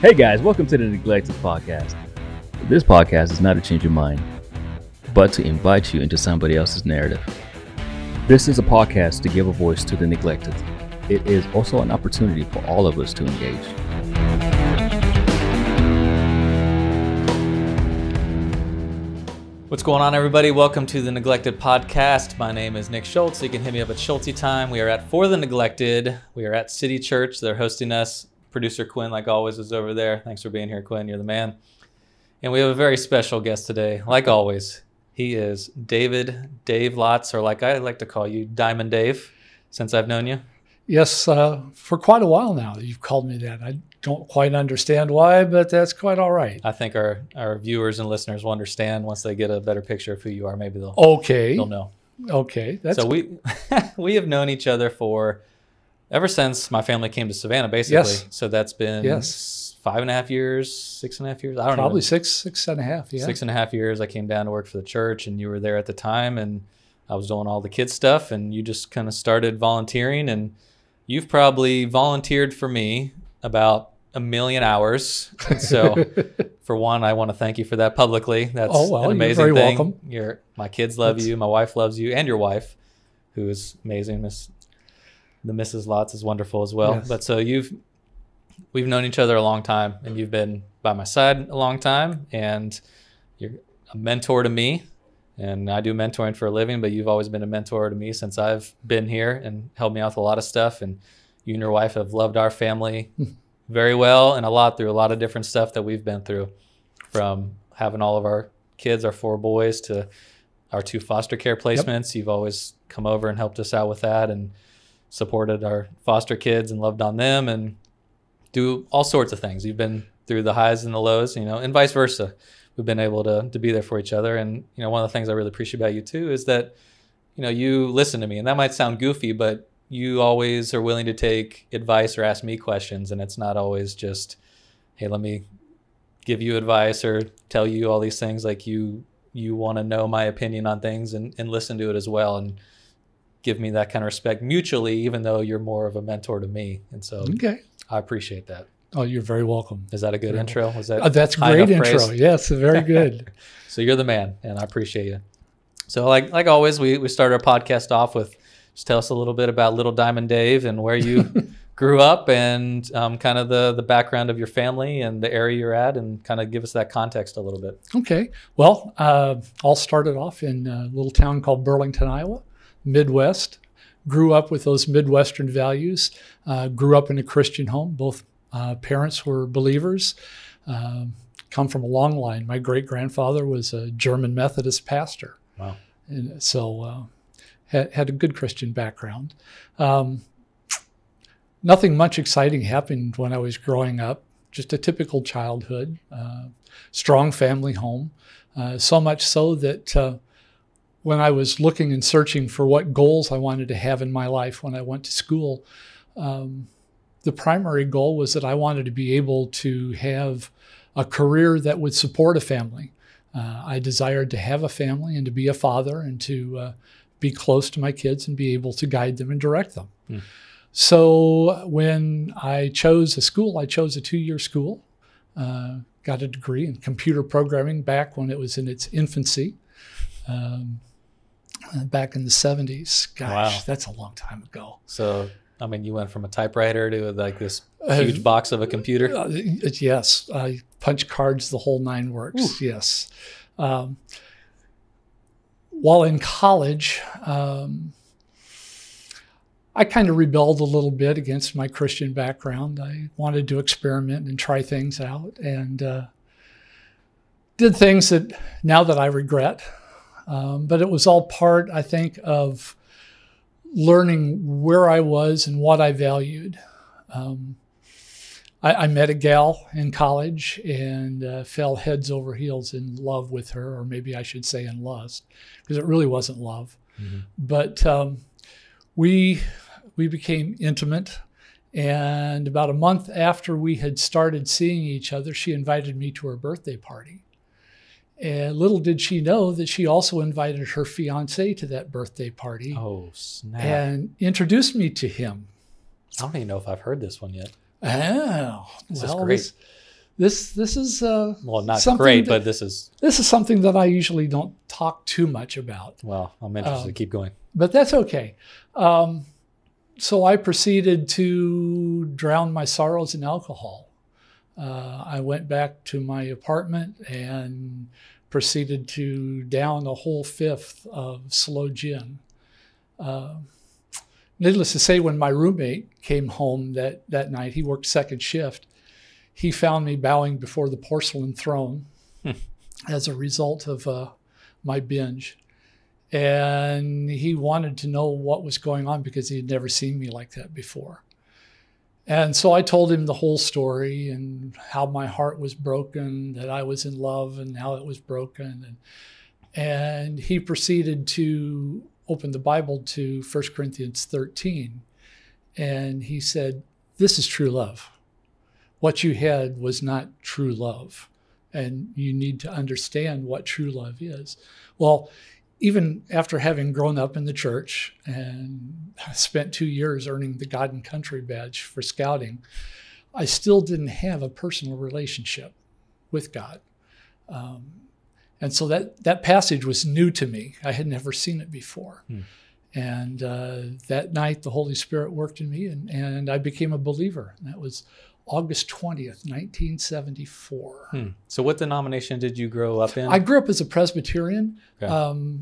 Hey guys, welcome to the Neglected Podcast. This podcast is not to change your mind, but to invite you into somebody else's narrative. This is a podcast to give a voice to the neglected. It is also an opportunity for all of us to engage. What's going on, everybody? Welcome to the Neglected Podcast. My name is Nick Schultz. You can hit me up at Schultzy Time. We are at For the Neglected. We are at City Church. They're hosting us. Producer Quinn, like always, is over there. Thanks for being here, Quinn. You're the man. And we have a very special guest today. Like always, he is Dave Lotz, or like I like to call you, Diamond Dave, since I've known you. Yes, for quite a while now, you've called me that. I don't quite understand why, but that's quite all right. I think our viewers and listeners will understand once they get a better picture of who you are. Maybe they'll know. Okay. So we have known each other for ever since my family came to Savannah, basically. Yes. So that's been 5.5 years, 6.5 years. I don't know. Probably 6.5. Yeah. 6.5 years. I came down to work for the church, and you were there at the time, and I was doing all the kids stuff, and you just kind of started volunteering, and you've probably volunteered for me about 1 million hours. And so for one, I want to thank you for that publicly. That's an amazing you're very thing. welcome. My kids love you. My wife loves you, and your wife, who is amazing. The Mrs. Lotz is wonderful as well. Yes. But so we've known each other a long time, and you've been by my side a long time, and you're a mentor to me. And I do mentoring for a living, but you've always been a mentor to me since I've been here and helped me out with a lot of stuff. And you and your wife have loved our family very well and a lot through a lot of different stuff that we've been through, from having all of our kids, our 4 boys, to our 2 foster care placements. Yep. You've always come over and helped us out with that and supported our foster kids and loved on them and do all sorts of things. You've been through the highs and the lows, and vice versa. We've been able to be there for each other. And, one of the things I really appreciate about you too is that, you listen to me, and that might sound goofy, but you always are willing to take advice or ask me questions. And it's not always just, hey, let me give you advice or tell you all these things. Like you want to know my opinion on things and listen to it as well. And give me that kind of respect mutually, even though you're more of a mentor to me. And so I appreciate that. Oh, you're very welcome. Is that a good intro? Was that that's a great intro. Praise? Yes, very good. So you're the man, and I appreciate you. So like always, we start our podcast off with just tell us a little bit about little Diamond Dave and where you grew up and kind of the background of your family and the area you're at, and kind of give us that context a little bit. Okay. Well, all started off in a little town called Burlington, Iowa, Midwest. Grew up with those Midwestern values. Grew up in a Christian home. Both parents were believers. Come from a long line. My great-grandfather was a German Methodist pastor. Wow. And so had a good Christian background. Nothing much exciting happened when I was growing up. Just a typical childhood. Strong family home. So much so that when I was looking and searching for what goals I wanted to have in my life when I went to school, the primary goal was that I wanted to be able to have a career that would support a family. I desired to have a family and to be a father and to be close to my kids and be able to guide them and direct them. Mm. So when I chose a school, I chose a 2-year school, got a degree in computer programming back when it was in its infancy. Back in the 70s. Gosh, wow. That's a long time ago. So, you went from a typewriter to like this huge box of a computer? Yes. Punch cards, the whole 9 works. Ooh. Yes. While in college, I kind of rebelled a little bit against my Christian background. I wanted to experiment and try things out, and did things that now that I regret. But it was all part, I think, of learning where I was and what I valued. I met a gal in college and fell heads over heels in love with her, or maybe I should say in lust, because it really wasn't love. Mm-hmm. But we became intimate, and about a month after we had started seeing each other, she invited me to her birthday party. And little did she know that she also invited her fiancé to that birthday party. Oh, snap. And introduced me to him. I don't even know if I've heard this one yet. Oh, this is great. This is Well, not something great, that- but this is, this is something that I usually don't talk too much about. well, I'm interested. Keep going. But that's okay. So I proceeded to drown my sorrows in alcohol. I went back to my apartment and proceeded to down a whole fifth of slow gin. Needless to say, when my roommate came home that night, he worked second shift, he found me bowing before the porcelain throne as a result of my binge. And he wanted to know what was going on because he had never seen me like that before. And so I told him the whole story and how my heart was broken, that I was in love and how it was broken. And he proceeded to open the Bible to 1 Corinthians 13. And he said, "This is true love. What you had was not true love. And you need to understand what true love is." Well, even after having grown up in the church and spent 2 years earning the God and Country badge for scouting, I still didn't have a personal relationship with God. And so that passage was new to me. I had never seen it before. And that night, the Holy Spirit worked in me, and I became a believer. And that was August 20th, 1974. So what denomination did you grow up in? I grew up as a Presbyterian. Okay.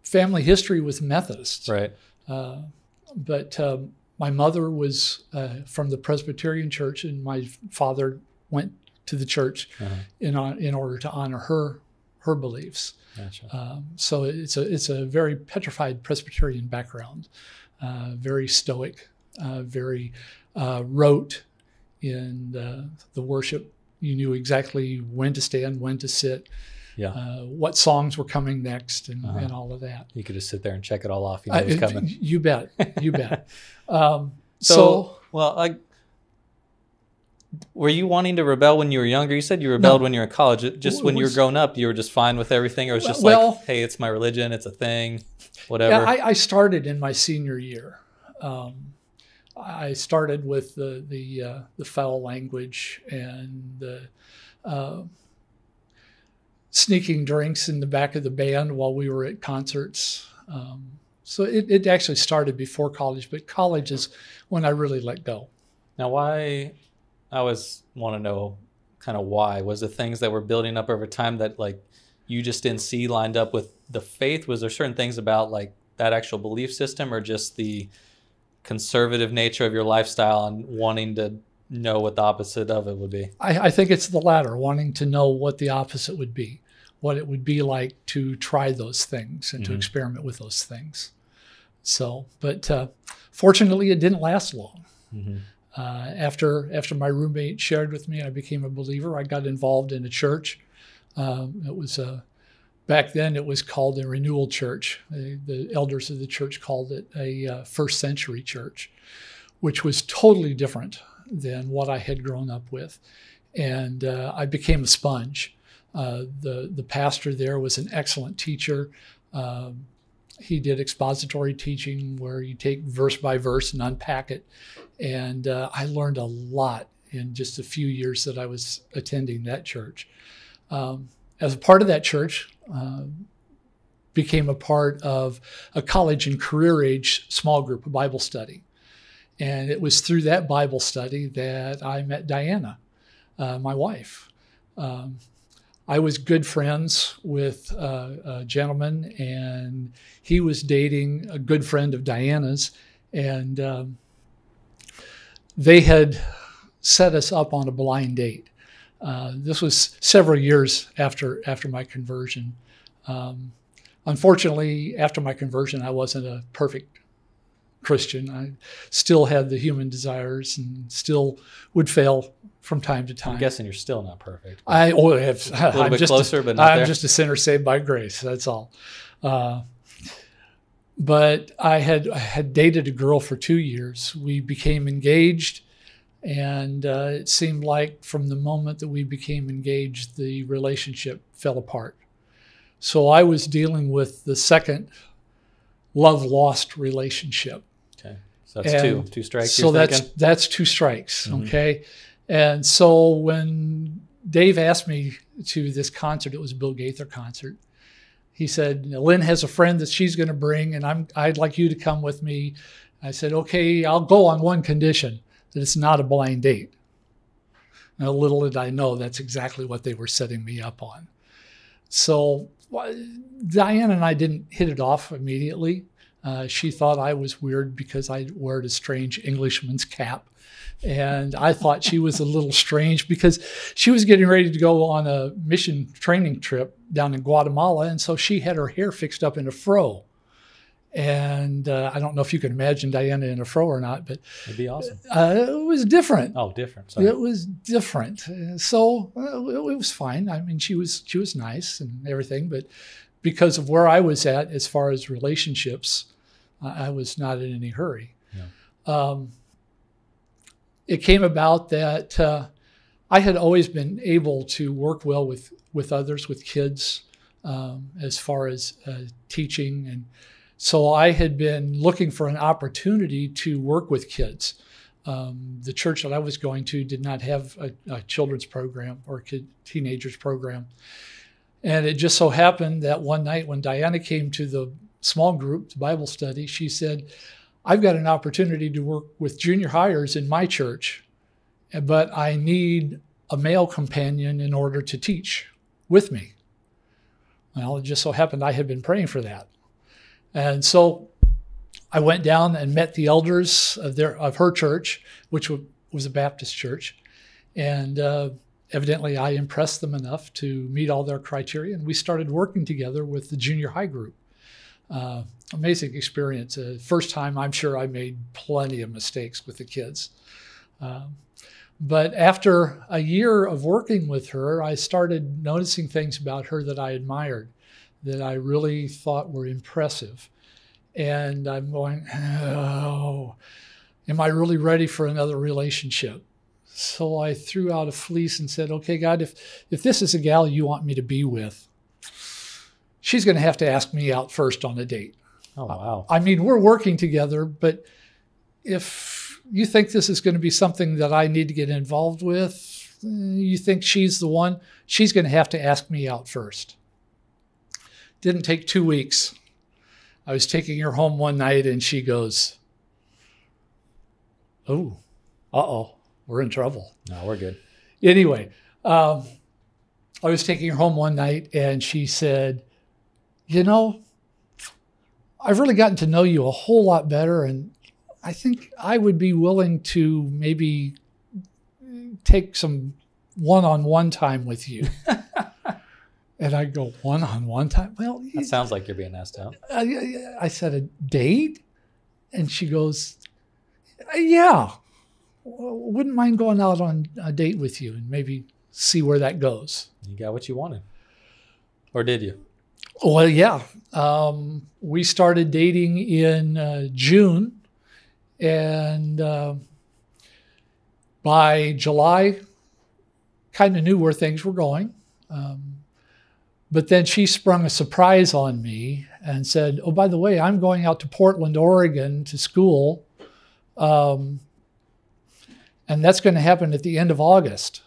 Family history was Methodist. Right. But my mother was from the Presbyterian church, and my father went to the church in order to honor her beliefs. Gotcha. So it's a very petrified Presbyterian background, very stoic, very rote in the worship. You knew exactly when to stand, when to sit, what songs were coming next, and all of that. You could just sit there and check it all off. You know what's coming. You bet. You bet. Were you wanting to rebel when you were younger? You said you rebelled when you were in college. Just when you were growing up, you were just fine with everything? Or it was just like, hey, it's my religion, it's a thing, whatever? Yeah, I started in my senior year. I started with the foul language and the sneaking drinks in the back of the band while we were at concerts. So it actually started before college, but college is when I really let go. Now, why? I always want to know kind of why. Was it things that were building up over time that like you just didn't see lined up with the faith? Was there certain things about like that actual belief system, or just the conservative nature of your lifestyle and wanting to know what the opposite of it would be? I think it's the latter, wanting to know what the opposite would be, what it would be like to try those things and to experiment with those things. So, but fortunately, it didn't last long. After my roommate shared with me, I became a believer. I got involved in a church. It was back then it was called a renewal church. The elders of the church called it a first century church, which was totally different than what I had grown up with. And I became a sponge. The pastor there was an excellent teacher. He did expository teaching where you take verse by verse and unpack it. And I learned a lot in just a few years that I was attending that church. As a part of that church, became a part of a college and career age small group, a Bible study. And it was through that Bible study that I met Diana, my wife. I was good friends with a gentleman, and he was dating a good friend of Diana's, and they had set us up on a blind date. This was several years after my conversion. Unfortunately, after my conversion, I wasn't a perfect Christian. I still had the human desires and still would fail from time to time. I'm guessing you're still not perfect. I'm bit closer, but not I'm there. just a sinner saved by grace. That's all. But I had dated a girl for 2 years. We became engaged, and it seemed like from the moment that we became engaged, the relationship fell apart. So I was dealing with the second love-lost relationship. Okay, so that's two strikes. So that's 2 strikes. Okay, and so when Dave asked me to this concert. It was a Bill Gaither concert. He said, Lynn has a friend that she's going to bring, and I'd like you to come with me. I said, okay, I'll go on one condition, that it's not a blind date. Now, little did I know that's exactly what they were setting me up on. So Diane and I didn't hit it off immediately. She thought I was weird because I wore a strange Englishman's cap. And I thought she was a little strange because she was getting ready to go on a mission training trip down in Guatemala. And so she had her hair fixed up in a fro. And I don't know if you can imagine Diana in a fro or not, but it'd be awesome. It was different. Oh, different. Sorry. It was different. So it was fine. I mean, she was nice and everything, but because of where I was at as far as relationships, I was not in any hurry. Yeah. It came about that I had always been able to work well with others, with kids, as far as teaching. And so I had been looking for an opportunity to work with kids. The church that I was going to did not have a children's program or teenagers program. And it just so happened that one night when Diana came to the small group, the Bible study, she said, I've got an opportunity to work with junior hires in my church, but I need a male companion in order to teach with me. Well, it just so happened I had been praying for that. And so I went down and met the elders of her church, which was a Baptist church. And evidently I impressed them enough to meet all their criteria. And we started working together with the junior high group. Amazing experience. First time, I'm sure I made plenty of mistakes with the kids. But after a year of working with her, I started noticing things about her that I admired, that I really thought were impressive. And I'm going, oh, am I really ready for another relationship? So I threw out a fleece and said, okay, God, if this is a gal you want me to be with, she's going to have to ask me out first on a date. Oh, wow. I mean, we're working together, but if you think this is going to be something that I need to get involved with, you think she's the one, she's going to have to ask me out first. Didn't take 2 weeks. I was taking her home one night and she goes, oh, we're in trouble. No, we're good. Anyway, I was taking her home one night and she said, you know, I've really gotten to know you a whole lot better, and I think I would be willing to maybe take some one-on-one time with you. And I go, one-on-one time? Well, that sounds like you're being asked out. I said, a date? And she goes, yeah, wouldn't mind going out on a date with you and maybe see where that goes. You got what you wanted. Or did you? Well, yeah. We started dating in June, and by July, kind of knew where things were going. But then she sprung a surprise on me and said, oh, by the way, I'm going out to Portland, Oregon to school, and that's going to happen at the end of August,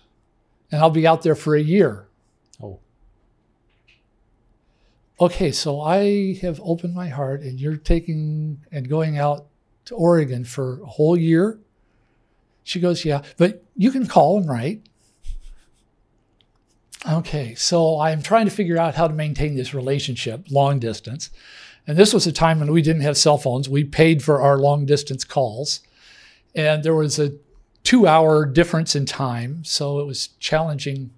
and I'll be out there for a year. Oh. Okay, so I have opened my heart, and you're taking and going out to Oregon for a whole year? She goes, yeah, but you can call and write. Okay, so I'm trying to figure out how to maintain this relationship, long distance. And this was a time when we didn't have cell phones. We paid for our long distance calls. And there was a 2-hour difference in time, so it was challenging.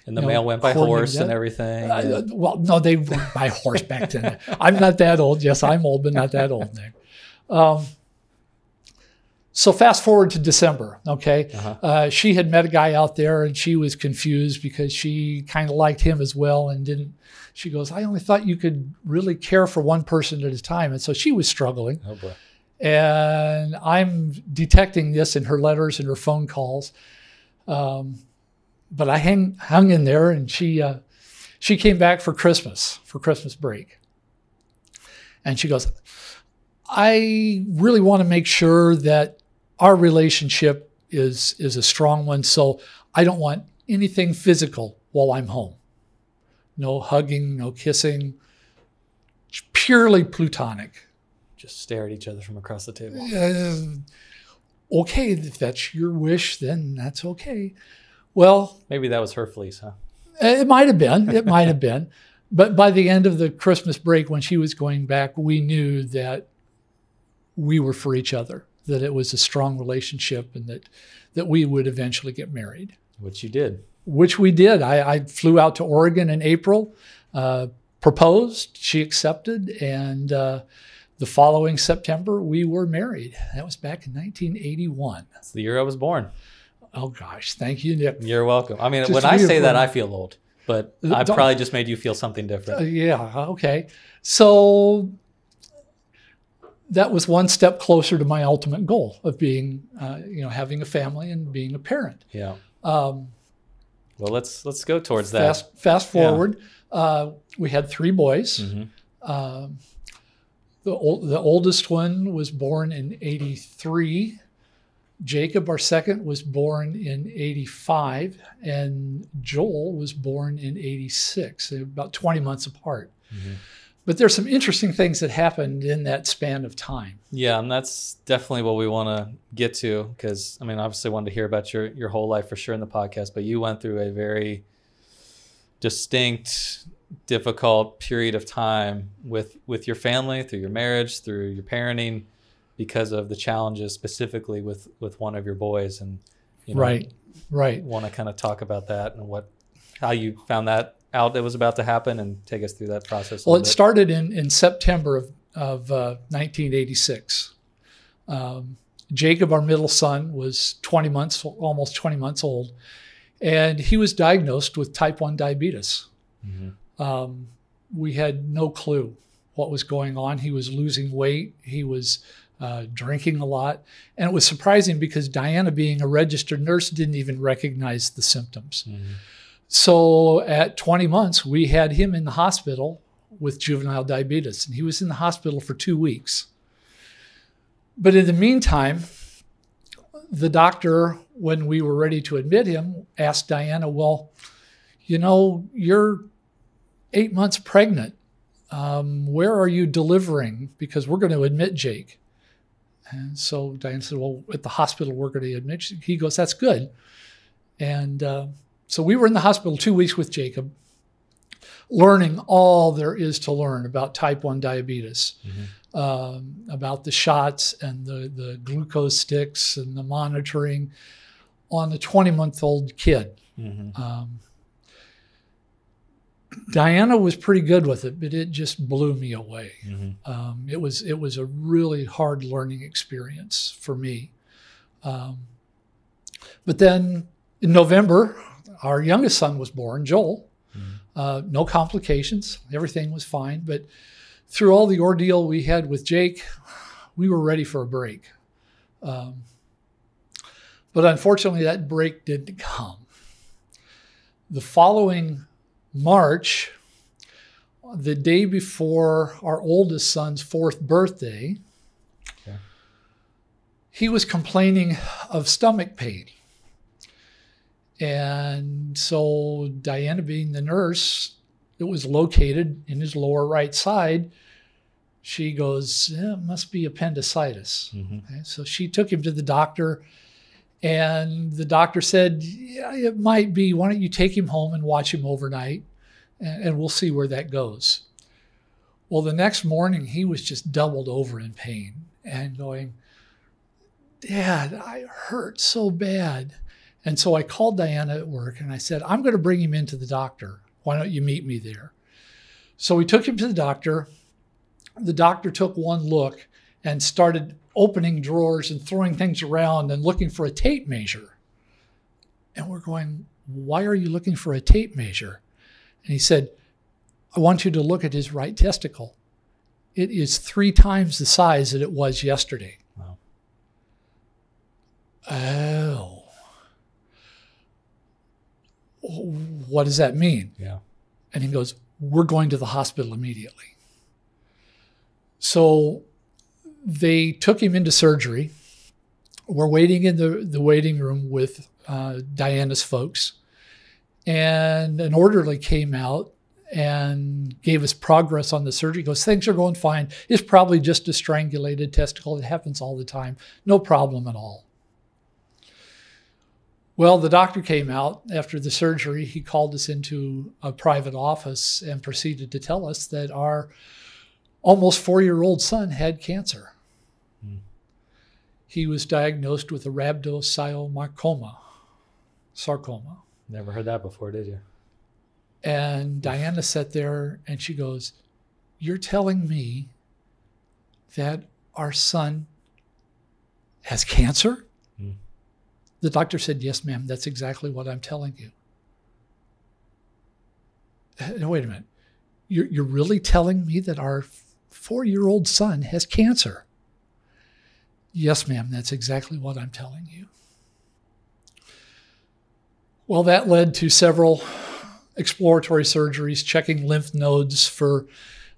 And the mail went by horse and everything. Well, no, they went by horse back then. I'm not that old. Yes, I'm old, but not that old, Nick. So fast forward to December, okay? Uh-huh. She had met a guy out there, and she was confused because she kind of liked him as well and didn't. She goes, I only thought you could really care for one person at a time. And so she was struggling. Oh, boy. And I'm detecting this in her letters and her phone calls. But I hung in there, and she came back for Christmas break. And she goes, I really want to make sure that our relationship is a strong one, so I don't want anything physical while I'm home. No hugging, no kissing, purely platonic. Just stare at each other from across the table. Okay, if that's your wish, then that's okay. Well, maybe that was her fleece, huh? It might have been. It might have been. But by the end of the Christmas break, when she was going back, we knew that we were for each other, that it was a strong relationship, and that we would eventually get married. Which you did. Which we did. I flew out to Oregon in April, proposed, she accepted, and the following September, we were married. That was back in 1981. That's the year I was born. Oh, gosh. Thank you, Nick. You're welcome. I mean, when I say that, I feel old, but I probably just made you feel something different. Yeah, okay. So that was one step closer to my ultimate goal of being, having a family and being a parent. Yeah. Well, let's go towards that. Fast forward, we had 3 boys. Mm-hmm. The oldest one was born in 83. Jacob, our second, was born in 85, and Joel was born in 86, about 20 months apart. Mm-hmm. But there's some interesting things that happened in that span of time. Yeah, and that's definitely what we want to get to, because, I mean, obviously wanted to hear about your whole life for sure in the podcast, but you went through a very distinct, difficult period of time with your family, through your marriage, through your parenting, because of the challenges specifically with one of your boys. And right want to kind of talk about that and how you found that out that was about to happen, and take us through that process. Well, it started in September of 1986. Jacob, our middle son, was almost 20 months old, and he was diagnosed with type 1 diabetes. Mm-hmm. We had no clue what was going on. He was losing weight. He was drinking a lot. And it was surprising because Diana, being a registered nurse, didn't even recognize the symptoms. Mm-hmm. So at 20 months, we had him in the hospital with juvenile diabetes, and he was in the hospital for 2 weeks. But in the meantime, the doctor, when we were ready to admit him, asked Diana, well, you're 8 months pregnant. Where are you delivering? Because we're going to admit Jake. And so Diana said, well, at the hospital, we're going to admit you. He goes, that's good. And so we were in the hospital 2 weeks with Jacob, learning all there is to learn about type 1 diabetes, mm-hmm. About the shots and the glucose sticks and the monitoring on a 20-month-old kid. Mm-hmm. Diana was pretty good with it, but it just blew me away. Mm-hmm. It was a really hard learning experience for me. But then in November, our youngest son was born, Joel. Mm-hmm. No complications. Everything was fine. But through all the ordeal we had with Jake, we were ready for a break. But unfortunately, that break didn't come. The following March, the day before our oldest son's 4th birthday, okay, he was complaining of stomach pain. And so Diana, being the nurse, it was located in his lower right side. She goes, it must be appendicitis. Mm-hmm. Okay, so she took him to the doctor, and the doctor said, yeah, it might be. Why don't you take him home and watch him overnight, and we'll see where that goes. Well, the next morning, he was just doubled over in pain and going, Dad, I hurt so bad. And so I called Diana at work, and I said, I'm going to bring him into the doctor. Why don't you meet me there? So we took him to the doctor. The doctor took one look and started opening drawers and throwing things around and looking for a tape measure. And we're going, why are you looking for a tape measure? And he said, I want you to look at his right testicle. It is 3 times the size that it was yesterday. Wow. Oh. What does that mean? Yeah. And he goes, we're going to the hospital immediately. So they took him into surgery. We're waiting in the waiting room with Diana's folks. And an orderly came out and gave us progress on the surgery. He goes, things are going fine. It's probably just a strangulated testicle. It happens all the time. No problem at all. Well, the doctor came out after the surgery. He called us into a private office and proceeded to tell us that our almost 4-year-old son had cancer. He was diagnosed with a rhabdomyosarcoma. Never heard that before, did you? And Diana sat there and she goes, "You're telling me that our son has cancer?" The doctor said, "Yes, ma'am, that's exactly what I'm telling you." No, wait a minute. You're really telling me that our 4-year-old son has cancer? Yes, ma'am, that's exactly what I'm telling you. Well, that led to several exploratory surgeries, checking lymph nodes for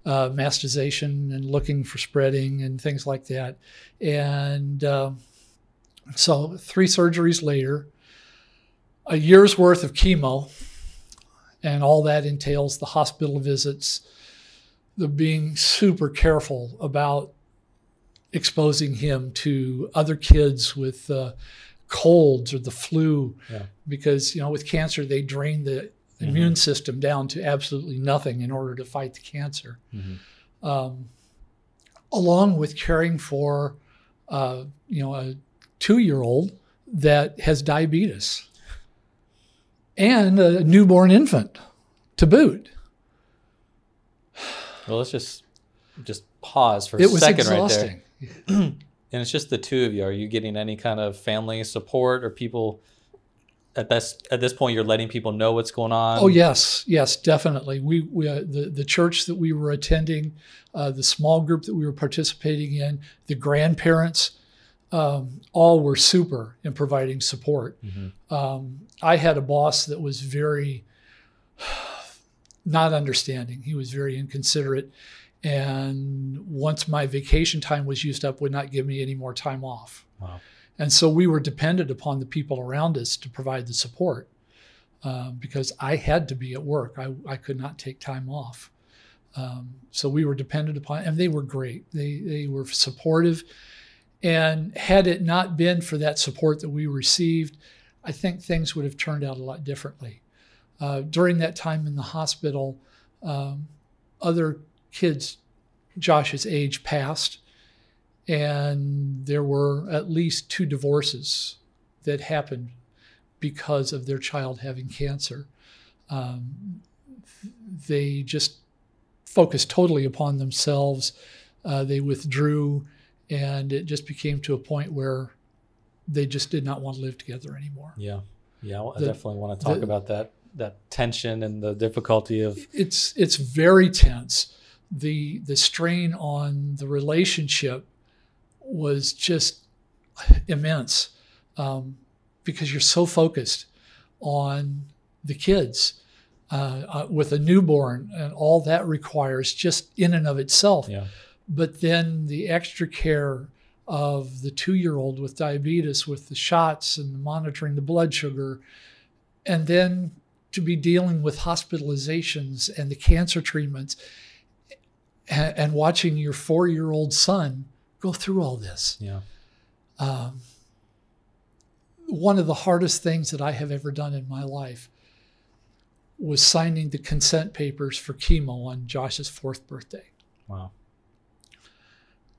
mastization and looking for spreading and things like that. And so 3 surgeries later, a year's worth of chemo, and all that entails the hospital visits, the being super careful about exposing him to other kids with colds or the flu, because, with cancer, they drain the immune system down to absolutely nothing in order to fight the cancer. Along with caring for, a 2-year-old that has diabetes and a newborn infant to boot. Well, let's just pause for a second right there. And it's just the two of you. Are you getting any kind of family support or people at this point you're letting people know what's going on? Oh, yes, definitely. We the church that we were attending, the small group that we were participating in, the grandparents, all were super in providing support. I had a boss that was very not understanding. He was very inconsiderate. And once my vacation time was used up, would not give me any more time off. Wow. And so we were dependent upon the people around us to provide the support because I had to be at work. I could not take time off. So we were dependent upon, and they were great. They were supportive. And had it not been for that support that we received, I think things would have turned out a lot differently. During that time in the hospital, other kids Josh's age passed, and there were at least 2 divorces that happened because of their child having cancer. They just focused totally upon themselves. They withdrew, and it just became to a point where they just did not want to live together anymore. Yeah. I definitely want to talk about that tension and the difficulty of. It's very tense. The strain on the relationship was just immense because you're so focused on the kids with a newborn, and all that requires just in and of itself. Yeah. But then the extra care of the 2-year-old with diabetes, with the shots and monitoring the blood sugar, and then to be dealing with hospitalizations and the cancer treatments, and watching your 4-year-old son go through all this. Yeah. One of the hardest things that I have ever done in my life was signing the consent papers for chemo on Josh's 4th birthday. Wow.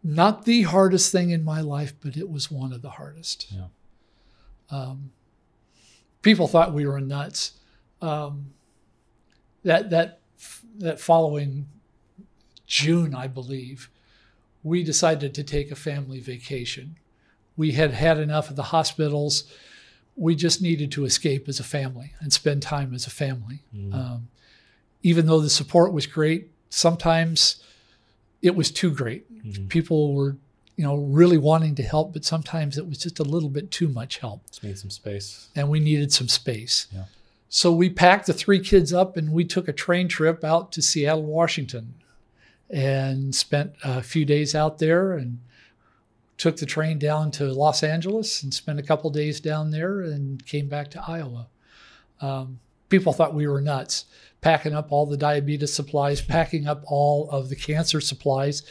Not the hardest thing in my life, but it was one of the hardest. Yeah. People thought we were nuts. That following June, I believe, we decided to take a family vacation. We had had enough of the hospitals. We just needed to escape as a family and spend time as a family. Even though the support was great, sometimes it was too great. People were, really wanting to help, but sometimes it was just a little bit too much help. Just need some space. And we needed some space. Yeah. So we packed the 3 kids up and we took a train trip out to Seattle, Washington, and spent a few days out there, and took the train down to Los Angeles and spent a couple days down there and came back to Iowa. People thought we were nuts, packing up all the diabetes supplies, packing up all of the cancer supplies.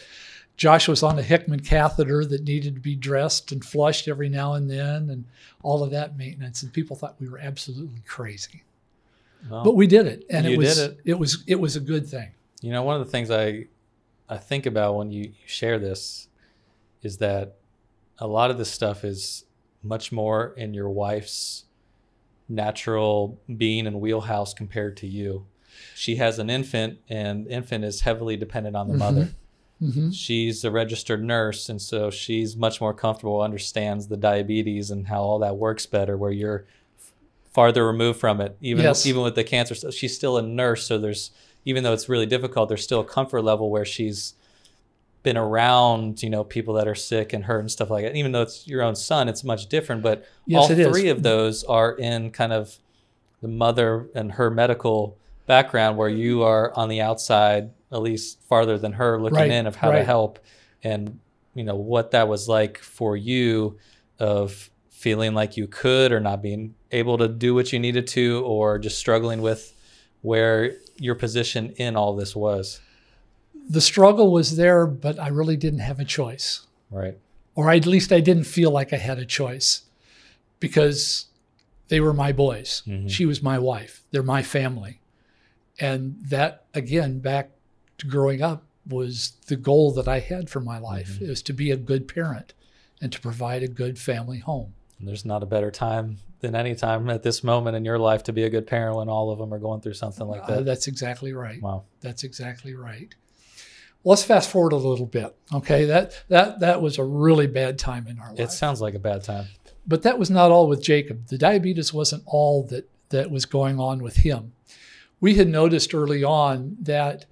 Josh was on a Hickman catheter that needed to be dressed and flushed every now and then, and all of that maintenance. And people thought we were absolutely crazy. Well, but we did it, and it was a good thing. You know, one of the things I think about when you share this is that a lot of this stuff is much more in your wife's natural being and wheelhouse compared to you. She has an infant, and infant is heavily dependent on the mother. Mm-hmm. She's a registered nurse, and so she's much more comfortable, understands the diabetes and how all that works better, where you're farther removed from it. Even with the cancer stuff, she's still a nurse, so there's, even though it's really difficult, there's still a comfort level where she's been around, you know, people that are sick and hurt and stuff like that. Even though it's your own son, it's much different. But all three of those are in kind of the mother and her medical background, where you are on the outside, at least farther than her, looking in of how to help. And, you know, what that was like for you, of feeling like you could or not being able to do what you needed to, or just struggling with where your position in all this was. The struggle was there, but I really didn't have a choice. Right. Or at least I didn't feel like I had a choice, because they were my boys. Mm-hmm. She was my wife. They're my family. And that, again, back to growing up, was the goal that I had for my life, is to be a good parent and to provide a good family home. And there's not a better time than any time at this moment in your life to be a good parent, when all of them are going through something like that. That's exactly right. Wow. That's exactly right. Let's fast forward a little bit. Okay, that was a really bad time in our life. It sounds like a bad time. But that was not all with Jacob. The diabetes wasn't all that was going on with him. We had noticed early on that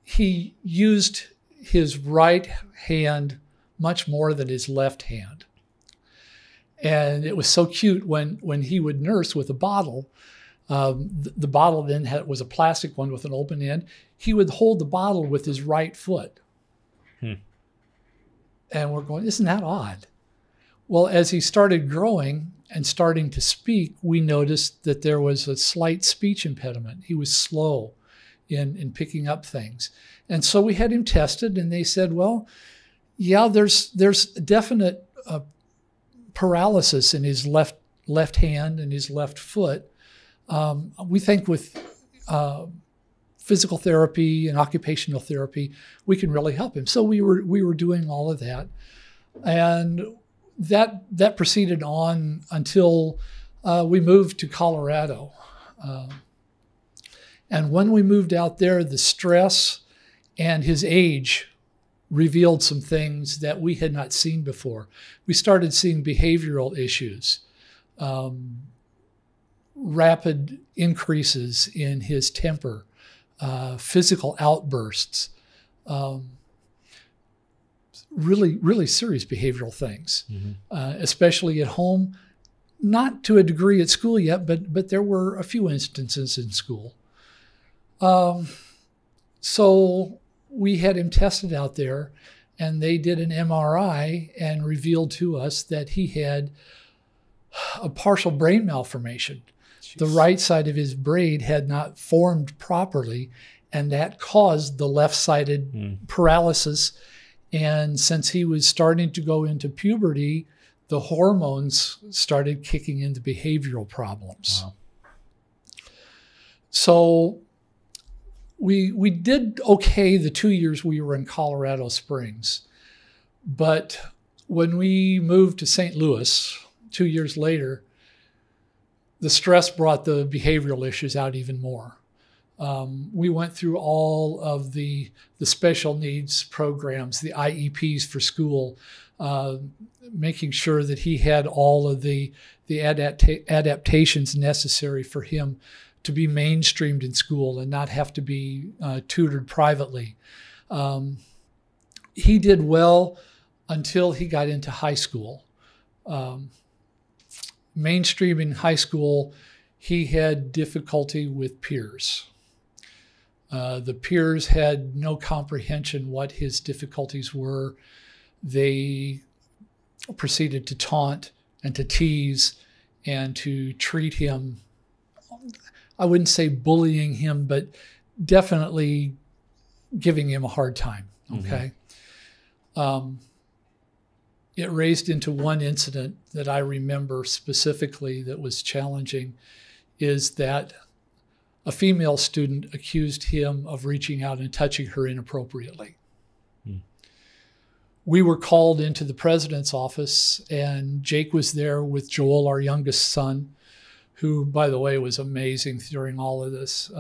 he used his right hand much more than his left hand. And it was so cute when he would nurse with a bottle. The bottle then was a plastic one with an open end. He would hold the bottle with his right foot. And we're going, isn't that odd? Well, as he started growing and starting to speak, we noticed that there was a slight speech impediment. He was slow in picking up things. And so we had him tested, and they said, well, yeah, there's definite paralysis in his left hand and his left foot. We think with physical therapy and occupational therapy, we can really help him. So we were doing all of that, and that proceeded on until we moved to Colorado. And when we moved out there, the stress and his age revealed some things that we had not seen before. We started seeing behavioral issues, rapid increases in his temper, physical outbursts, really, really serious behavioral things, especially at home. Not to a degree at school yet, but there were a few instances in school. So we had him tested out there, and they did an MRI and revealed to us that he had a partial brain malformation. Jeez. The right side of his brain had not formed properly, and that caused the left-sided paralysis. And since he was starting to go into puberty, the hormones started kicking into behavioral problems. Wow. So we did okay the 2 years we were in Colorado Springs. But when we moved to St. Louis 2 years later, the stress brought the behavioral issues out even more. We went through all of the special needs programs, the IEPs for school, making sure that he had all of the adaptations necessary for him to be mainstreamed in school and not have to be tutored privately. He did well until he got into high school. Mainstreaming high school, he had difficulty with peers. The peers had no comprehension what his difficulties were. They proceeded to taunt and to tease and to treat him I wouldn't say bullying him, but definitely giving him a hard time. Okay. It raised into one incident that I remember specifically that was challenging, is that a female student accused him of reaching out and touching her inappropriately. We were called into the president's office, and Jake was there with Joel, our youngest son, who, by the way, was amazing during all of this.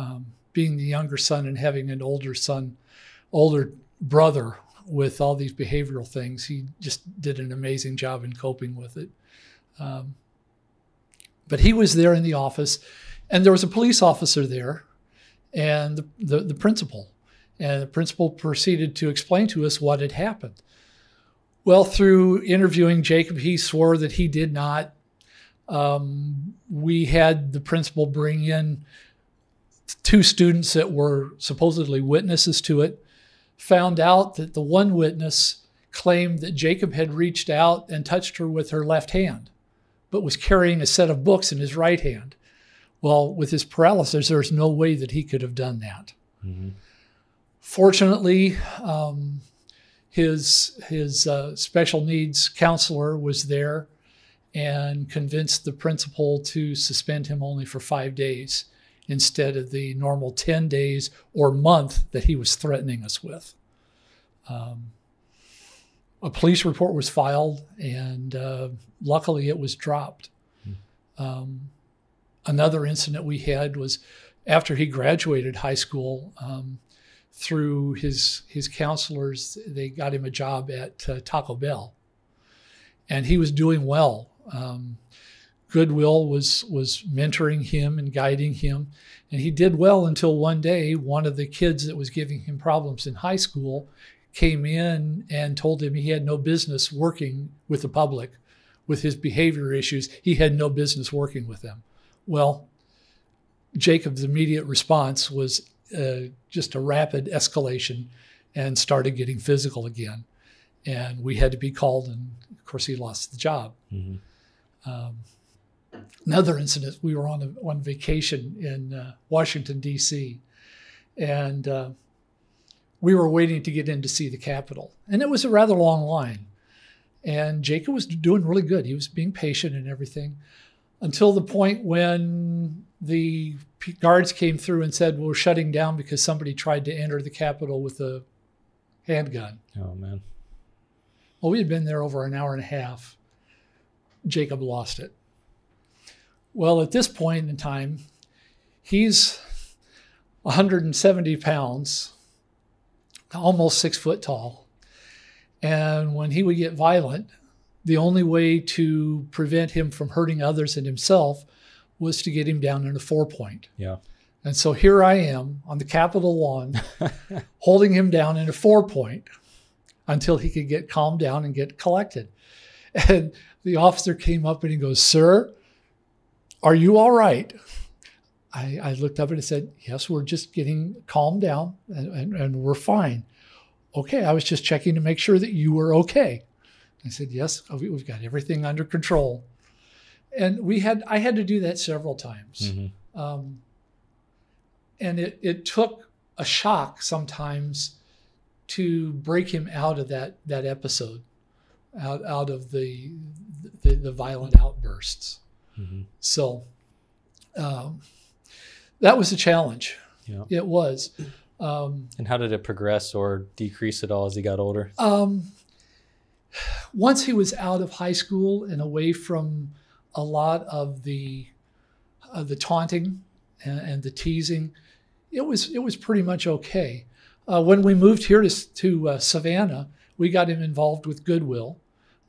Being the younger son and having an older brother with all these behavioral things, he just did an amazing job in coping with it. But he was there in the office, and there was a police officer there and the principal. And the principal proceeded to explain to us what had happened. Well, through interviewing Jacob, he swore that he did not. We had the principal bring in 2 students that were supposedly witnesses to it, found out that the one witness claimed that Jacob had reached out and touched her with her left hand, but was carrying a set of books in his right hand. Well, with his paralysis, there's no way that he could have done that. Fortunately, his special needs counselor was there and convinced the principal to suspend him only for 5 days instead of the normal 10 days or month that he was threatening us with. A police report was filed, and luckily it was dropped. Another incident we had was after he graduated high school, through his counselors, they got him a job at Taco Bell, and he was doing well. Goodwill was mentoring him and guiding him, and he did well until one day one of the kids that was giving him problems in high school came in and told him he had no business working with the public with his behavior issues. He had no business working with them. Well, Jacob's immediate response was just a rapid escalation and started getting physical again. And we had to be called, and of course he lost the job. Another incident, we were on vacation in Washington, D.C., and we were waiting to get in to see the Capitol. And it was a rather long line. And Jacob was doing really good. He was being patient and everything, until the point when the guards came through and said, we're shutting down because somebody tried to enter the Capitol with a handgun. Oh, man. Well, we had been there over an hour and a half. Jacob lost it. Well, at this point in time, he's 170 pounds, almost 6 foot tall. And when he would get violent, the only way to prevent him from hurting others and himself was to get him down in a 4-point. Yeah. And so here I am on the Capitol lawn, holding him down in a 4-point until he could get calmed down and get collected. And the officer came up and he goes, "Sir, are you all right?" I looked up and I said, "Yes, we're just getting calmed down and we're fine." "Okay, I was just checking to make sure that you were okay." I said, "Yes, we've got everything under control." And I had to do that several times. And it took a shock sometimes to break him out of that episode, out of the violent outbursts. So that was a challenge. Yeah. It was. And how did it progress or decrease at all as he got older? Once he was out of high school and away from a lot of the taunting and the teasing, it was pretty much okay. When we moved here to Savannah, we got him involved with Goodwill,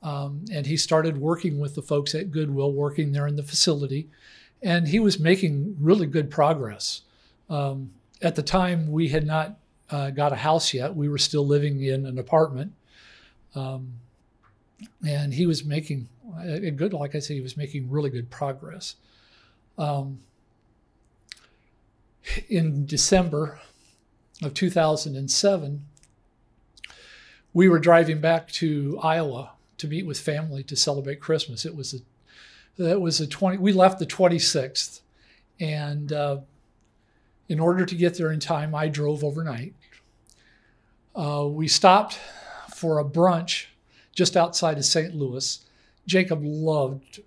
and he started working with the folks at Goodwill, working there in the facility, and he was making really good progress. At the time, we had not got a house yet. We were still living in an apartment. And he was making like I said, he was making really good progress. In December of 2007, we were driving back to Iowa to meet with family to celebrate Christmas. We left the 26th, And in order to get there in time, I drove overnight. We stopped for a brunch just outside of St. Louis. Jacob loved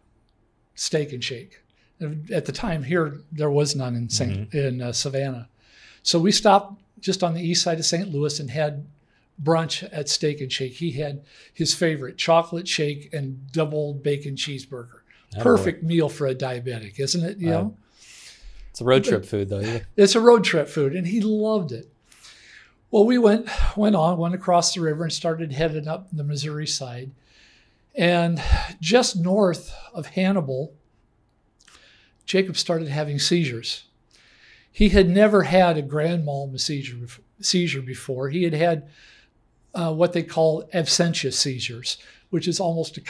Steak and Shake. At the time here, there was none in Savannah. So we stopped just on the east side of St. Louis and had brunch at Steak and Shake. He had his favorite chocolate shake and double bacon cheeseburger. Perfect meal for a diabetic, isn't it? You know? It's a road trip food, though. Yeah. It's a road trip food, and he loved it. Well, we went across the river and started heading up the Missouri side. And just north of Hannibal, Jacob started having seizures. He had never had a grand mal seizure before. He had what they call absentia seizures, which is almost a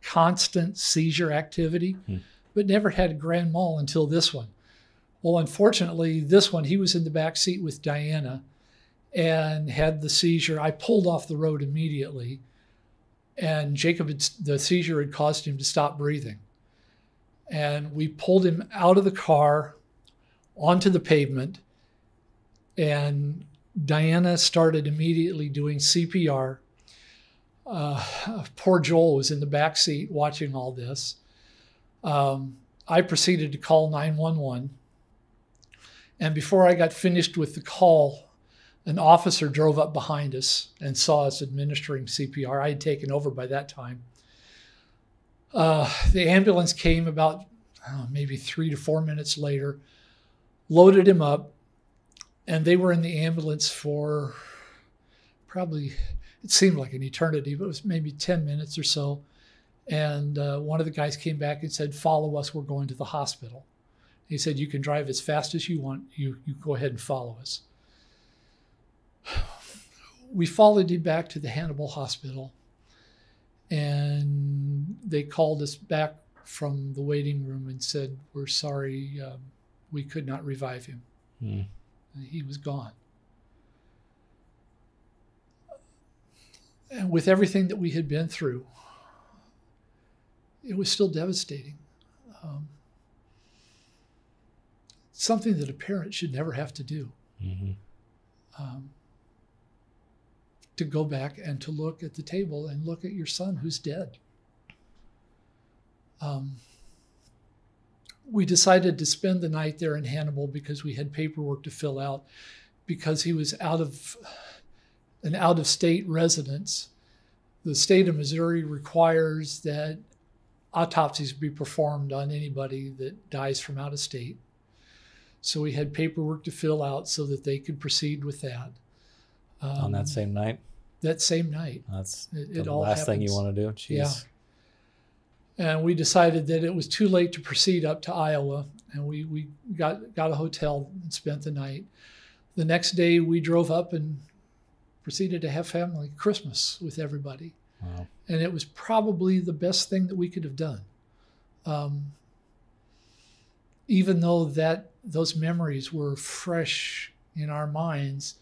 constant seizure activity, but never had a grand mal until this one. Well, unfortunately, this one, he was in the back seat with Diana and had the seizure. I pulled off the road immediately, and the seizure had caused him to stop breathing. And we pulled him out of the car onto the pavement, and Diana started immediately doing CPR. Poor Joel was in the back seat watching all this. I proceeded to call 911. And before I got finished with the call, an officer drove up behind us and saw us administering CPR. I had taken over by that time. The ambulance came about maybe 3 to 4 minutes later, loaded him up, and they were in the ambulance for probably, it seemed like an eternity, but it was maybe 10 minutes or so. And one of the guys came back and said, "Follow us, we're going to the hospital." He said, "You can drive as fast as you want. You go ahead and follow us." We followed him back to the Hannibal Hospital, and they called us back from the waiting room and said, "We're sorry, we could not revive him." He was gone. And with everything that we had been through, it was still devastating. Something that a parent should never have to do. To go back and to look at the table and look at your son who's dead. We decided to spend the night there in Hannibal because we had paperwork to fill out, because he was an out-of-state residence. The state of Missouri requires that autopsies be performed on anybody that dies from out of state. So we had paperwork to fill out so that they could proceed with that. On that same night? That same night. That's it the all last thing happens. you want to do. Jeez. Yeah. And we decided that it was too late to proceed up to Iowa, and we got a hotel and spent the night. The next day we drove up and proceeded to have family Christmas with everybody. Wow. And it was probably the best thing that we could have done. Even though those memories were fresh in our minds,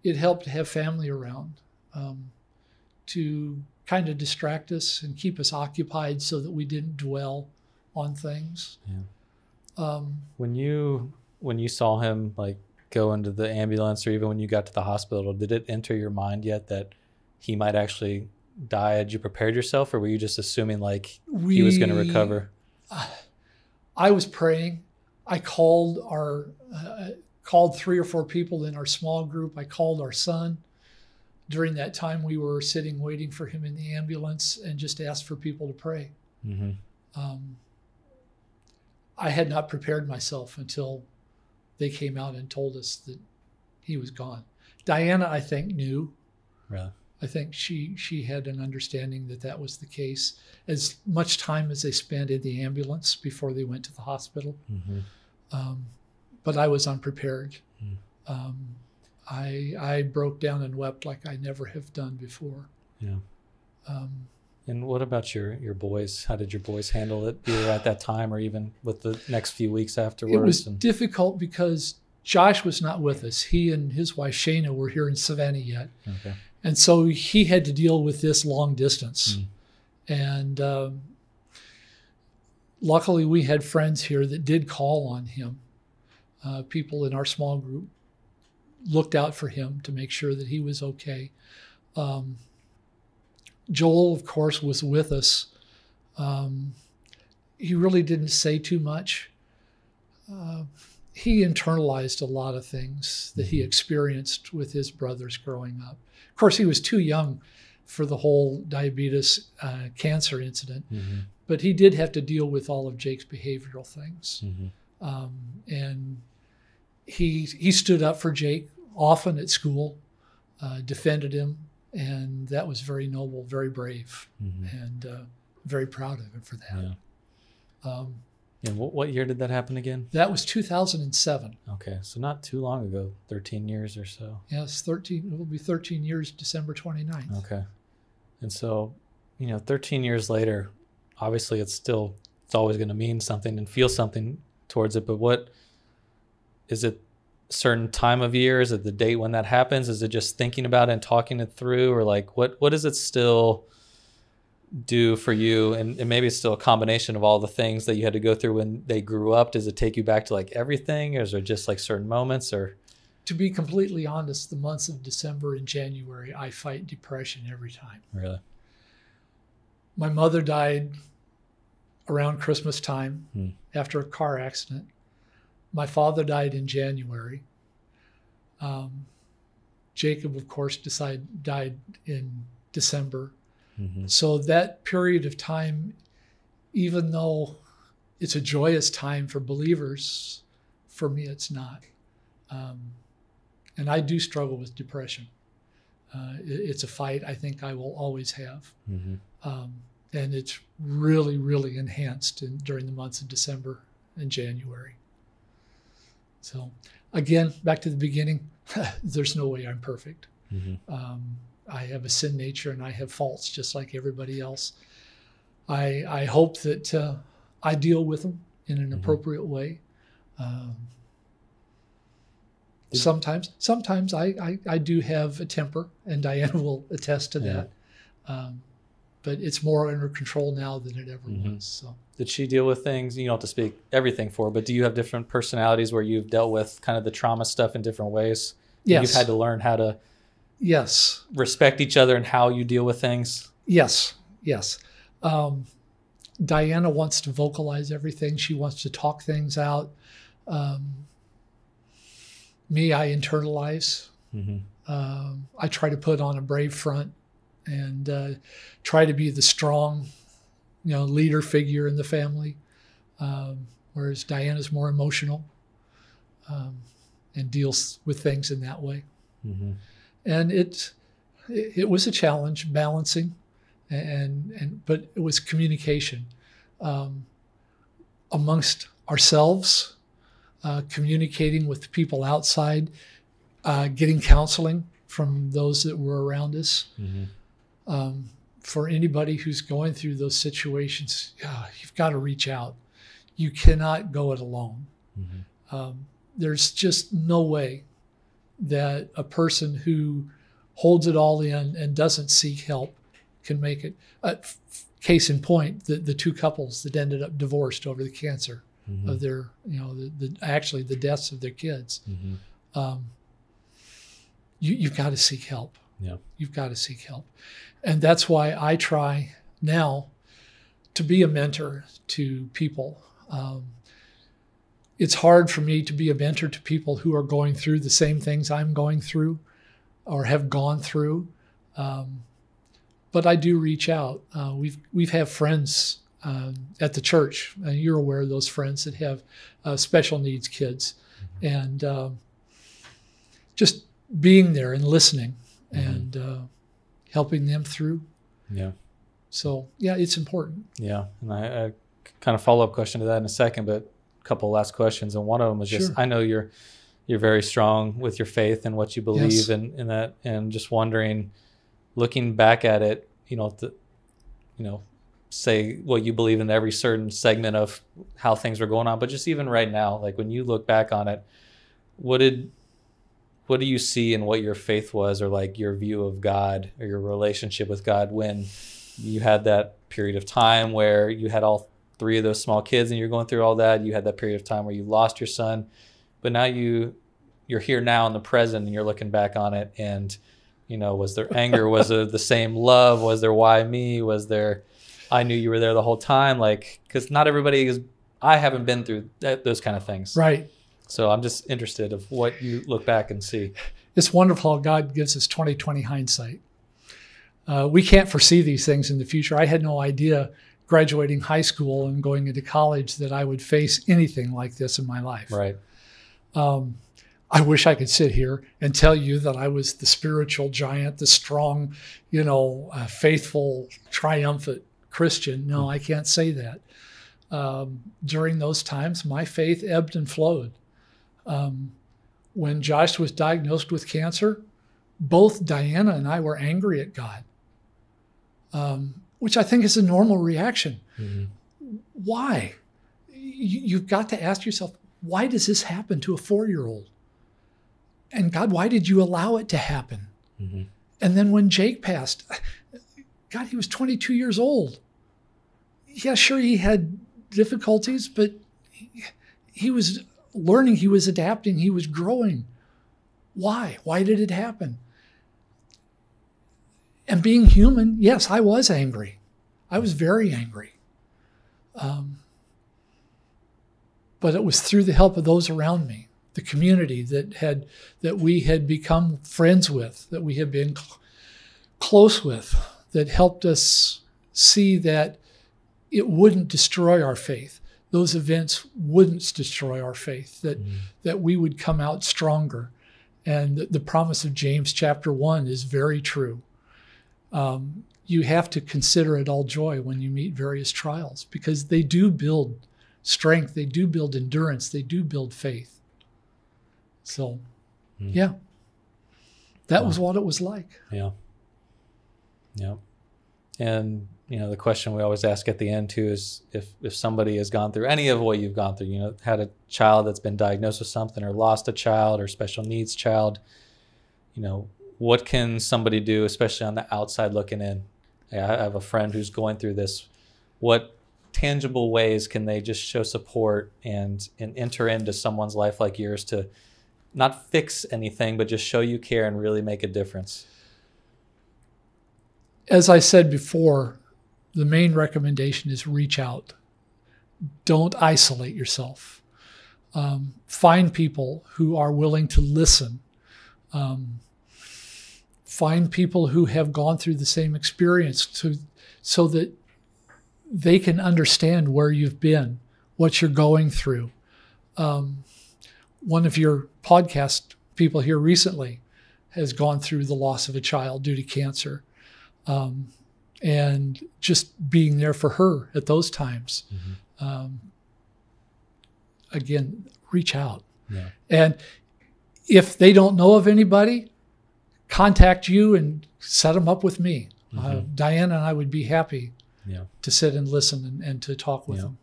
it helped to have family around to kind of distract us and keep us occupied so that we didn't dwell on things. Yeah. When you saw him like go into the ambulance, or even when you got to the hospital, did it enter your mind yet that he might actually die? Had you prepared yourself, or were you just assuming like he was going to recover? I was praying. I called called 3 or 4 people in our small group. I called our son. During that time, we were sitting waiting for him in the ambulance and just asked for people to pray. I had not prepared myself until they came out and told us that he was gone. Diana, I think, knew. Really? I think she had an understanding that was the case. As much time as they spent in the ambulance before they went to the hospital. But I was unprepared. I broke down and wept like I never have done before. Yeah. And what about your boys? How did your boys handle it, either at that time or even with the next few weeks afterwards? It was difficult because Josh was not with us. He and his wife Shayna were here in Savannah yet. Okay. And so he had to deal with this long distance. And luckily, we had friends here that did call on him. People in our small group looked out for him to make sure that he was okay. Joel, of course, was with us. He really didn't say too much. He internalized a lot of things that he experienced with his brothers growing up. Of course, he was too young for the whole diabetes cancer incident, but he did have to deal with all of Jake's behavioral things. And he stood up for Jake often at school, defended him, and that was very noble, very brave, and very proud of him for that. And what year did that happen again? That was 2007. Okay, so not too long ago, 13 years or so. Yes, 13. It will be 13 years, December 29th. Okay. And so, 13 years later, obviously it's always going to mean something and feel something towards it, but what is it? A certain time of year? Is it the date when that happens? Is it just thinking about it and talking it through, or like what does it still do for you? And maybe it's still a combination of all the things that you had to go through when they grew up. Does it take you back to like everything, or is there just like certain moments? Or to be completely honest, the months of December and January, I fight depression every time. Really? My mother died around Christmas time after a car accident. My father died in January. Jacob, of course, died in December. So that period of time, even though it's a joyous time for believers, for me it's not. And I do struggle with depression. It's a fight I think I will always have. And it's really, really enhanced during the months of December and January. So again, back to the beginning, there's no way I'm perfect. I have a sin nature and I have faults just like everybody else. I hope that I deal with them in an appropriate way. Sometimes I do have a temper, and Diana will attest to that. But it's more under control now than it ever was. So. Did she deal with things, you don't have to speak everything for, but do you have different personalities where you've dealt with kind of the trauma stuff in different ways? Yes. You've had to learn how to respect each other and how you deal with things? Yes. Diana wants to vocalize everything. She wants to talk things out. Me, I internalize. I try to put on a brave front and try to be the strong, leader figure in the family, whereas Diana's more emotional and deals with things in that way. And it was a challenge balancing, but it was communication amongst ourselves, communicating with people outside, getting counseling from those that were around us. For anybody who's going through those situations, you've got to reach out. You cannot go it alone. There's just no way that a person who holds it all in and doesn't seek help can make it. Case in point, the two couples that ended up divorced over the cancer of their, actually the deaths of their kids. You've got to seek help. You've got to seek help. And that's why I try now to be a mentor to people. It's hard for me to be a mentor to people who are going through the same things I'm going through or have gone through. But I do reach out. We've had friends at the church, and you're aware of those friends that have special needs kids. And just being there and listening and helping them through. So, it's important. And I kind of follow-up question to that in a second, but a couple of last questions. And one of them was just, I know you're very strong with your faith and what you believe in that, and just wondering, looking back at it, say what you believe in every certain segment of how things were going on, but just even right now, like when you look back on it, what do you see in what your faith was, or like your view of God or your relationship with God when you had that period of time where you had all 3 of those small kids and you're going through all that. You had that period of time where you lost your son, but now you're here now in the present and you're looking back on it. And, you know, was there anger? Was it the same love? Was there why me? Was there, I knew you were there the whole time? Like, because not everybody is, I haven't been through those kind of things. Right. So I'm just interested of what you look back and see. It's wonderful how God gives us 20/20 hindsight. We can't foresee these things in the future. I had no idea graduating high school and going into college that I would face anything like this in my life. Right. I wish I could sit here and tell you that I was the spiritual giant, the strong, faithful, triumphant Christian. No, I can't say that. During those times, my faith ebbed and flowed. When Josh was diagnosed with cancer, both Diana and I were angry at God, which I think is a normal reaction. Mm-hmm. Why? You've got to ask yourself, why does this happen to a 4-year-old? And God, why did you allow it to happen? Mm-hmm. And then when Jake passed, God, he was 22 years old. Yeah, sure, he had difficulties, but he was learning, he was adapting, he was growing. Why? Why did it happen? And being human, yes, I was angry. I was very angry. But it was through the help of those around me, the community that we had become friends with, that we had been close with, that helped us see that it wouldn't destroy our faith. Those events wouldn't destroy our faith, that we would come out stronger. And the promise of James chapter 1 is very true. You have to consider it all joy when you meet various trials, because they do build strength, they do build endurance, they do build faith. So, yeah, that was what it was like. Yeah. Yeah. And, the question we always ask at the end too is if somebody has gone through any of what you've gone through, had a child that's been diagnosed with something or lost a child or special needs child, what can somebody do, especially on the outside looking in? Hey, I have a friend who's going through this. What tangible ways can they just show support and enter into someone's life like yours to not fix anything, but just show you care and really make a difference? As I said before, the main recommendation is reach out. Don't isolate yourself. Find people who are willing to listen. Find people who have gone through the same experience so that they can understand where you've been, what you're going through. One of your podcast people here recently has gone through the loss of a child due to cancer. And just being there for her at those times. Mm-hmm. Again, reach out. Yeah. And if they don't know of anybody, contact you and set them up with me. Mm-hmm. Diana and I would be happy to sit and listen and to talk with them.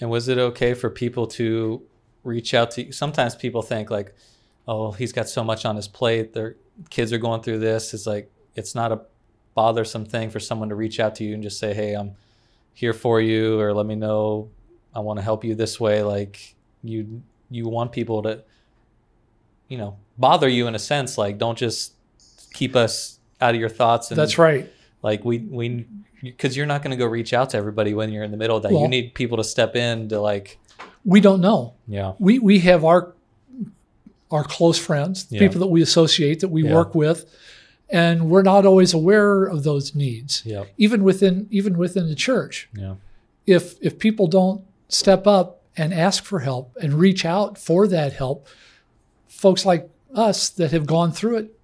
And was it okay for people to reach out to you? Sometimes people think like, oh, he's got so much on his plate. Their kids are going through this. It's like, it's not a bothersome thing for someone to reach out to you and just say, hey, I'm here for you, or let me know, I want to help you this way. Like you want people to, bother you in a sense. Like, don't just keep us out of your thoughts. And that's right. Like because you're not going to go reach out to everybody when you're in the middle of that. Well, you need people to step in to like. We don't know. Yeah. We have our close friends, people that we associate, that we work with. And we're not always aware of those needs, even within the church. Yeah. If people don't step up and ask for help and reach out for that help, folks like us that have gone through it,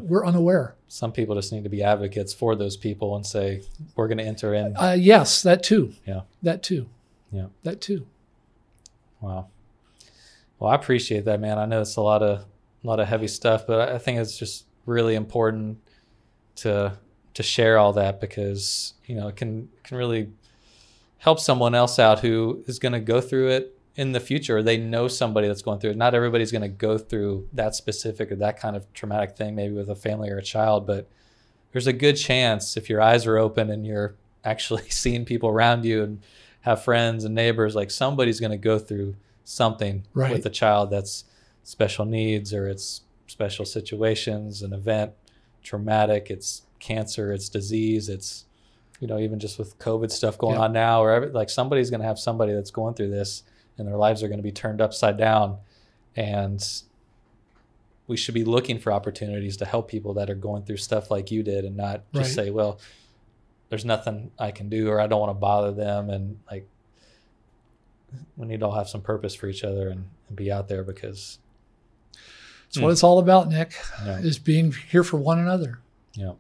we're unaware. Some people just need to be advocates for those people and say, we're going to enter in. Yes, that too. Yeah. That too. Yeah. That too. Wow. Well, I appreciate that, man. I know it's a lot of heavy stuff, but I think it's just really important to share all that, because it can really help someone else out who is going to go through it in the future. They know somebody that's going through it. Not everybody's going to go through that specific or that kind of traumatic thing, maybe with a family or a child, but there's a good chance if your eyes are open and you're actually seeing people around you and have friends and neighbors, like somebody's going to go through something Right. with a child that's special needs, or it's special situations, an event, traumatic, it's cancer, it's disease, it's, you know, even just with COVID stuff going on now, or like somebody's going to have somebody that's going through this and their lives are going to be turned upside down. And we should be looking for opportunities to help people that are going through stuff like you did, and not just say, well, there's nothing I can do, or I don't want to bother them. And like, we need to all have some purpose for each other and be out there, because that's what it's all about, Nick, Yeah. is being here for one another. Yeah.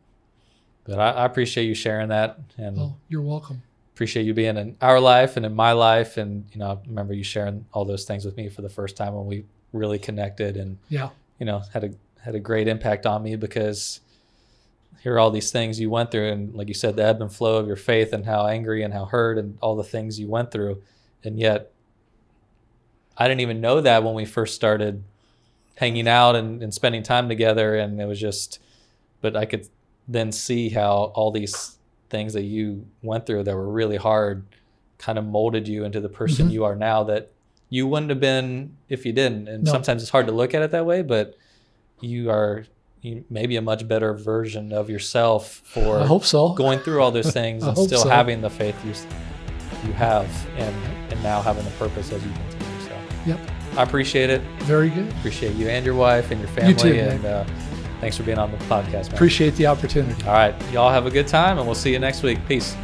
But I appreciate you sharing that, and Oh, you're welcome. appreciate you being in our life and in my life. And, you know, I remember you sharing all those things with me for the first time when we really connected, and, Yeah. you know, had a great impact on me, because here are all these things you went through. And like you said, the ebb and flow of your faith, and how angry and how hurt and all the things you went through. And yet I didn't even know that when we first started hanging out and spending time together. And it was just, but I could then see how all these things that you went through that were really hard kind of molded you into the person you are now, that you wouldn't have been if you didn't. And sometimes it's hard to look at it that way, but you are maybe a much better version of yourself for I hope so. going through all those things and still having the faith you have, and now having the purpose as you continue. So Yep. I appreciate it. Very good. Appreciate you and your wife and your family. You too, and thanks for being on the podcast, man. Appreciate the opportunity. All right. Y'all have a good time, and we'll see you next week. Peace.